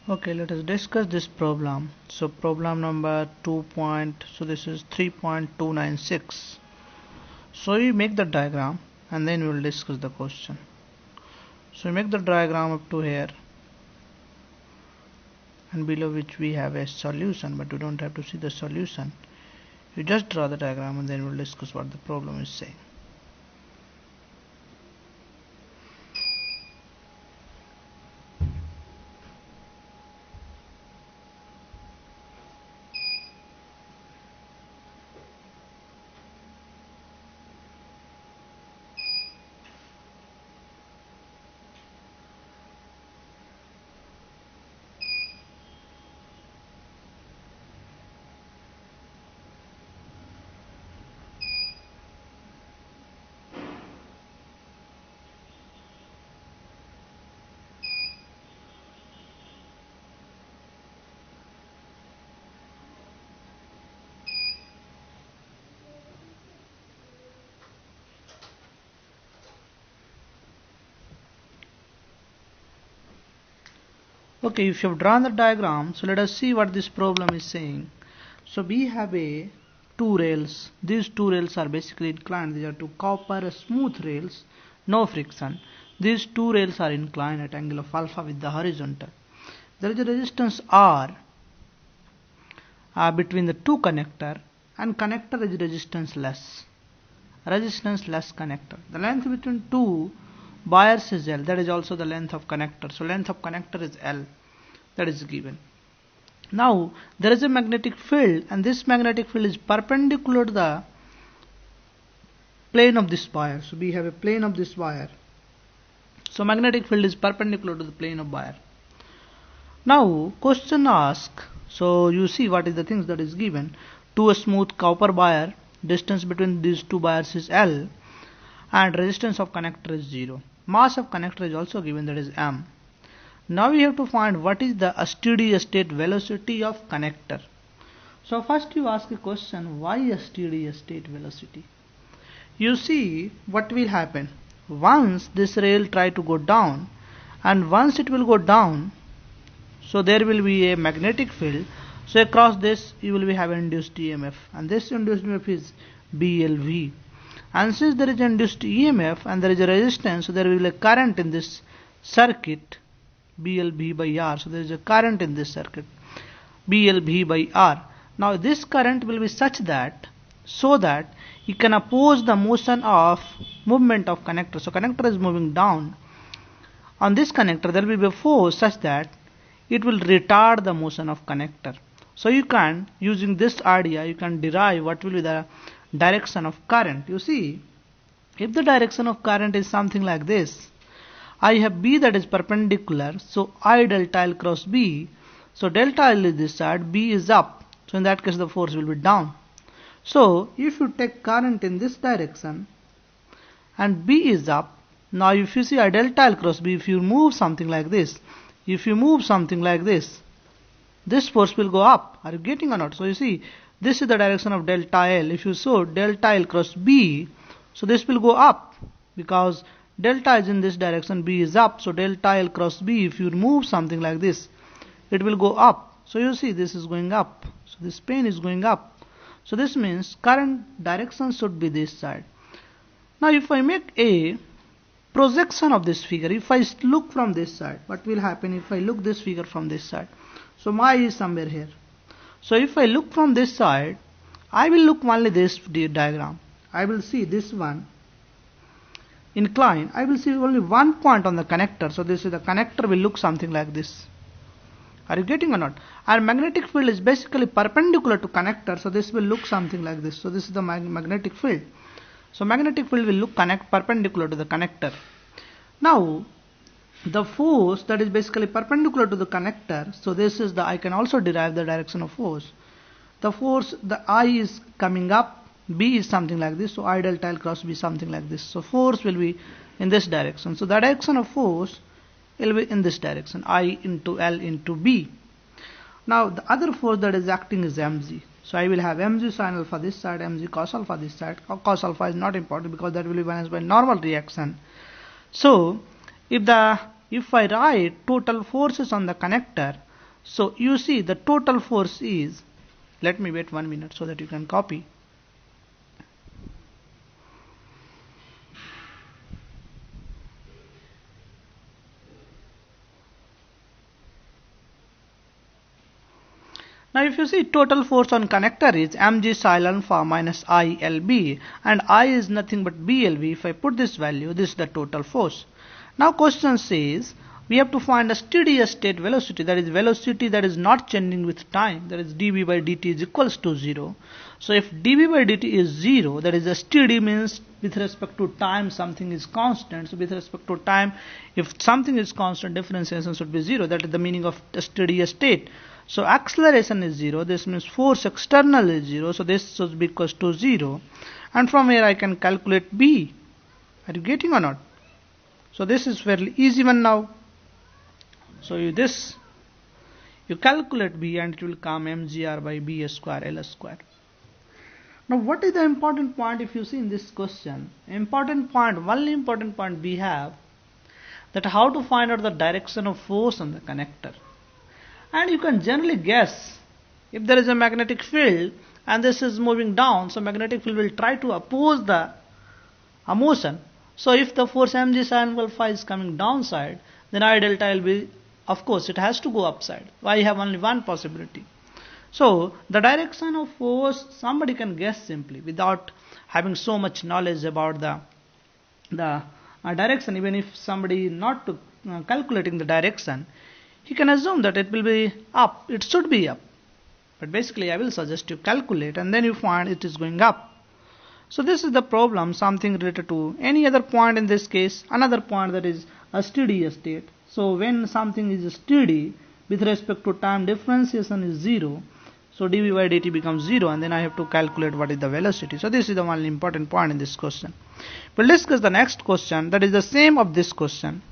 Okay, let us discuss this problem. So problem number 2. So this is 3.296. So you make the diagram and then we will discuss the question. So we make the diagram up to here, and below which we have a solution, but you don't have to see the solution. You just draw the diagram and then we'll discuss what the problem is saying. Okay, if you have drawn the diagram, so let us see what this problem is saying. So we have two rails. These two rails are basically inclined. These are two copper smooth rails, no friction. These two rails are inclined at angle of alpha with the horizontal. There is a resistance R between the two connector, and connector is resistance less connector. The length between two wires is L, that is also the length of connector. So length of connector is L, that is given. Now there is a magnetic field, and this magnetic field is perpendicular to the plane of this wire. So we have a plane of this wire. So magnetic field is perpendicular to the plane of wire. Now question asks, so you see what is the things that is given. To a smooth copper wire, distance between these two wires is L, and resistance of connector is 0. Mass of connector is also given, that is m. Now we have to find what is the steady state velocity of connector. So first you ask a question, why a steady state velocity? You see what will happen. Once this rail try to go down, and once it will go down, so there will be a magnetic field. So across this you will be having induced EMF, and this induced EMF is BLV. And since there is induced EMF and there is a resistance, so there will be a current in this circuit, BLV by R. So there is a current in this circuit, BLV by R. Now this current will be such that, so that you can oppose the motion of movement of connector. So connector is moving down. On this connector there will be a force such that it will retard the motion of connector. So you can, using this idea, you can derive what will be the direction of current. You see, if the direction of current is something like this, I have B that is perpendicular, so I delta L cross B. So delta L is this side, B is up. So in that case the force will be down. So if you take current in this direction and B is up, now if you see I delta L cross B, if you move something like this, this force will go up. Are you getting or not? So you see, this is the direction of delta L. If you show delta L cross B, so this will go up, because delta is in this direction, B is up. So delta L cross B, if you move something like this, it will go up. So you see this is going up. So this plane is going up. So this means current direction should be this side. Now if I make a projection of this figure, if I look from this side, what will happen if I look this figure from this side? So my is somewhere here. So if I look from this side, I will look only this diagram. I will see this one inclined. I will see only one point on the connector. So this is the connector will look something like this. Are you getting or not? Our magnetic field is basically perpendicular to connector. So this will look something like this. So this is the magnetic field. So magnetic field will look perpendicular to the connector. Now the force that is basically perpendicular to the connector, so this is the, I can also derive the direction of force. The force, the I is coming up, B is something like this, so I delta L cross B something like this. So force will be in this direction. So the direction of force will be in this direction, I into L into B. Now the other force that is acting is mg. So I will have mg sin alpha this side, mg cos alpha this side. Cos alpha is not important because that will be balanced by normal reaction. So if I write total forces on the connector, So you see the total force is, let me wait 1 minute so that you can copy. Now if you see, total force on connector is mg psi alpha minus ILB, and I is nothing but BLV. If I put this value, this is the total force. Now question says we have to find a steady state velocity, that is velocity that is not changing with time, that is dv by dt is equals to 0. So if dv by dt is 0, that is a steady, means with respect to time something is constant. So with respect to time, if something is constant, differentiation should be 0. That is the meaning of the steady state. So acceleration is 0, this means force external is 0, so this should be equals to 0. And from here I can calculate B. Are you getting or not? So this is fairly easy one now. So you calculate B and it will come mgr by b square L square. Now what is the important point if you see in this question? One important point we have, that how to find out the direction of force on the connector. And you can generally guess, if there is a magnetic field and this is moving down, so magnetic field will try to oppose the motion. So if the force mg sin alpha is coming downside, then I delta will be, of course it has to go upside. I have only one possibility. So the direction of force somebody can guess simply without having so much knowledge about the direction. Even if somebody not calculating the direction, he can assume that it will be up, it should be up. But basically I will suggest you calculate and then you find it is going up. So this is the problem, something related to any other point, in this case another point, that is a steady state. So when something is steady with respect to time, differentiation is 0. So dv by dt becomes 0, and then I have to calculate what is the velocity. So this is the one important point in this question. We'll discuss the next question, that is the same of this question.